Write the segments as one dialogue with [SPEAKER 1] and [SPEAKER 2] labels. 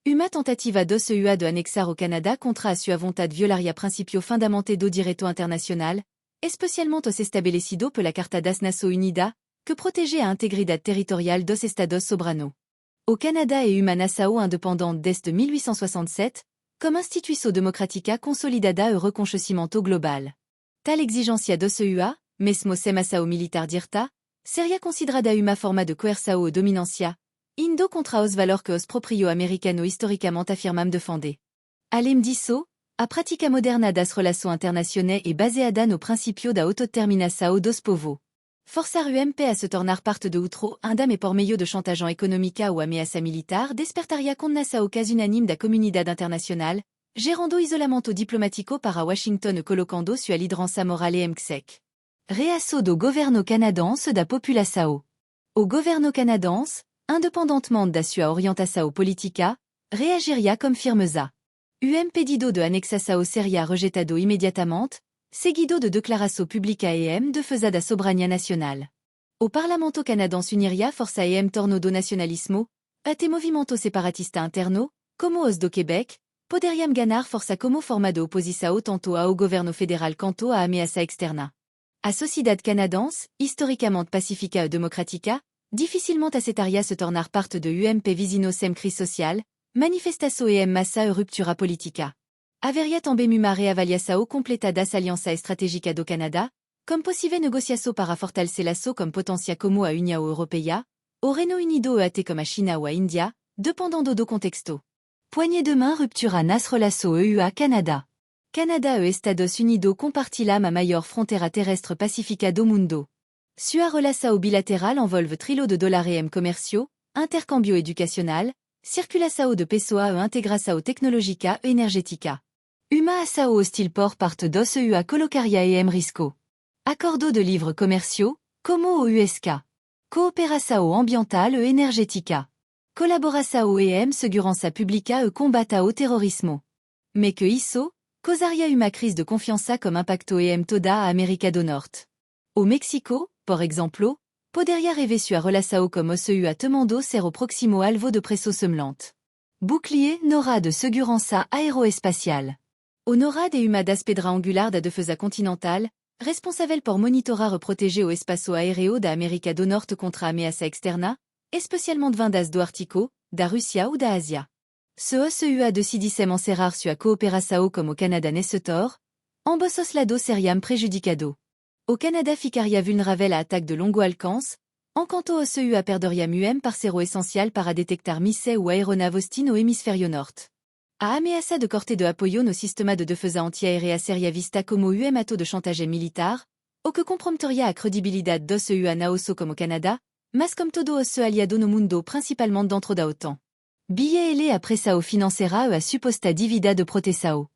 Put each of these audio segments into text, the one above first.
[SPEAKER 1] Uma tentativa dos EUA de anexar au Canada contra a sua vontade violaria principio fundamental do direito internacional, especialmente os estabelecido pela Carta das Nações Unidas, que protégeait a integridade territorial dos Estados soberano. Au Canada et uma nação independente desde 1867, comme instituição democrática consolidada e reconhecimento global. Tal exigência dos EUA, mesmo sem ação militar direta, seria considerada uma forma de coerção e dominância, indo contra os valores que os proprio americano historicamente affirmam defender. Além disso, a prática moderna das relações internacionais é baseada no princípio da autodeterminação dos povos. Forçar UMP a se tornar parte de outro andam e por meio de chantage econômica ou ameaça militar despertaria condenação quase unânime da comunidade internacional, gerando isolamento diplomático para Washington e colocando sua liderança moral e MXEC. Reação do governo canadense da população. O governo canadense, independentemente da sua orientação política, reagiria com firmeza. O pedido de anexação seria rejeitado imediatamente, seguido de declaração pública e defesa da soberania nacional. O Parlamento canadense uniria força e torno do nacionalismo, até movimento separatista interno, como os do Québec, poderiam ganhar força como forma de oposição tanto ao governo federal quanto à ameaça externa. A sociedade canadense, historicamente pacífica e democrática, difficilement aceitaria se tornar parte de UMP visino sem crise social, manifestação e massa e ruptura política. Haveria também uma reavaliação completa das alianças estratégicas do Canadá, como possível negociação para fortalecer comme potência como a União Europeia, o Reino Unido e até como a China ou a Índia, dependendo do contexto. Poignée de main ruptura nas relações EU-Canada. Canada e Estados Unidos compartilham a maior fronteira terrestre pacífica do mundo. Sua relação bilateral envolve $trilhões de dólares comerciaux, intercâmbio educacional, circulação de pessoas e integração tecnológica e energética. Uma ação hostil por parte dos EUA colocaria em risco. Acordo de livre commerciaux, como o USK. Cooperação ambiental e energética. Colaboração em segurança pública e combate ao terrorismo. Mais que isso, causaria uma crise de confiança como impacto em toda a América do Norte. Au Mexico, por exemplo, poderia rever sua relação como os EUA temendo ser o próximo alvo de pressão semelhante. Bouclier NORAD de segurança aeroespacial. O NORAD é uma das pedras angulares da defesa continental, responsável por monitorar e proteger o espaço aéreo da América do Norte contra a ameaça externa, especialmente vindas do Ártico, da Rússia ou da Ásia. Se os EUA decidissem encerrar sua cooperação como o Canadá nesse setor, ambos os lados seriam prejudicados. O Canada ficaria vulnerável a ataques de longo alcance, enquanto os EUA perderiam parceiro essencial para detectar mísseis ou aeronaves hostiles no hemisfério norte. A ameaça de corte de apoio no sistema de defesa antiaérea seria vista como ato de chantage militar, o que comprometeria a credibilidade dos EUA não só como Canada, mas como todo os aliados no mundo principalmente dentro da OTAN. Billet a pressão financeira e a suposta dívida de proteção.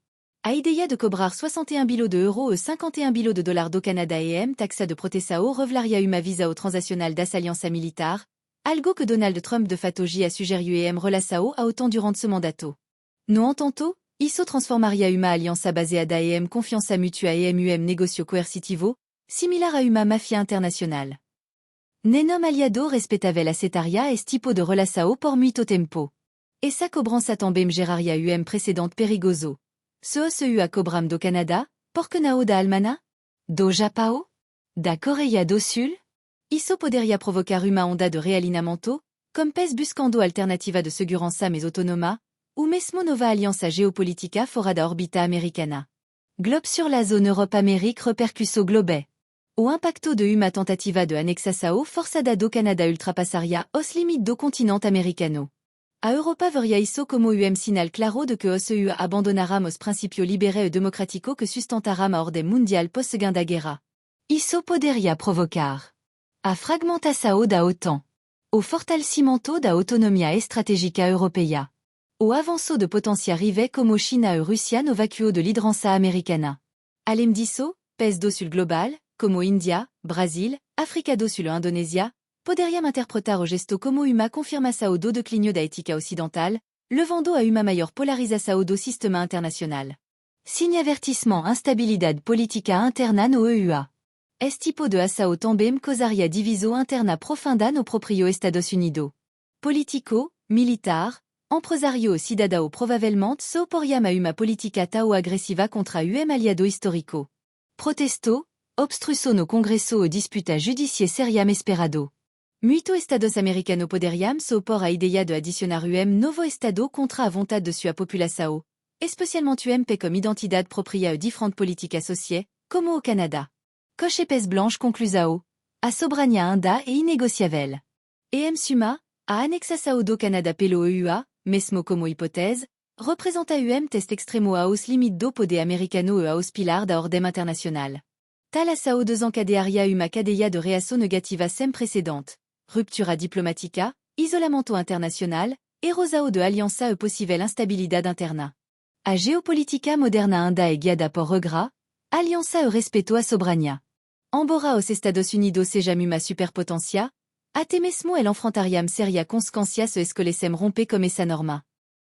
[SPEAKER 1] A ideia de cobrar 61 bilhões de euros e 51 bilhões de dollars do Canada taxa de proteção revelaria uma visão transacional das alianças militar, algo que Donald Trump de fato a sugeriu relação a OTAN durante ce mandato. No entanto, isso transformaria uma aliança baseada em confiança mútua e negocio coercitivo, similar a uma mafia internacional. Nenhum aliado respetável aceitaria este tipo de relação por muito tempo. Essa cobrança também geraria precedente perigoso. Se os EUA cobram do Canada, por que não da Alemanha? Do Japão? Da Coreia do Sul? Isso poderia provocar uma onda de realinamento, como pes buscando alternativa de segurança mais autonoma, ou mesmo nova aliança geopolítica fora da órbita americana. Globe sur la zone Europe-Amérique repercussão globe. O impacto de uma tentativa de anexação forçada do Canada ultrapassaria os limites do continente americano. A Europa veria isso como sinal claro de que os EUA abandonaram os princípios liberais e democráticos que sustentaram a ordem mundial pós-Segunda Guerra. Isso poderia provocar a fragmentação da OTAN, o fortalecimento da autonomia estratégica europeia, o avanço de potências rivais como China e Rússia no vácuo de liderança americana. Além disso, pes do Sul global, como Índia, Brasil, África do Sul e Indonésia, poderiam interpretar o gesto como uma confirmação do declínio da ética ocidental, levando a uma maior polarização do sistema internacional. Signe avertissement instabilidade política interna no EUA. Este tipo de ação também causaria divisão interna profunda no próprio Estados Unidos. Político, militar, Empresario cidadão provavelmente só poriam a uma política tão agressiva contra um aliado histórico. Protesto, obstrução no Congresso ou disputa judiciaire seriam esperado. Muito estados americano poderiam se opor à ideia de adicionar novo estado contra a vontade de sua população, especialmente comme identidade própria diferente política associée, como o Canada. Coche épaisse blanche conclusao, a soberania ainda é inegociável. Suma, a anexação do Canada pelo EUA, mesmo como hipótese, representa test extremo aos limite do poder americano e aos pilar da ordem internacional. Tal ação desencadearia uma cadeia de reação negativa sem precedente, ruptura diplomática, isolamento internacional, erosão de aliança e possível instabilidade interna. A geopolítica moderna ainda é guiada por regras, aliança e respeto à soberania. Embora os Estados Unidos sejam uma superpotência, até mesmo el enfrentariam seria consequências se escolhessem romper como essa norma.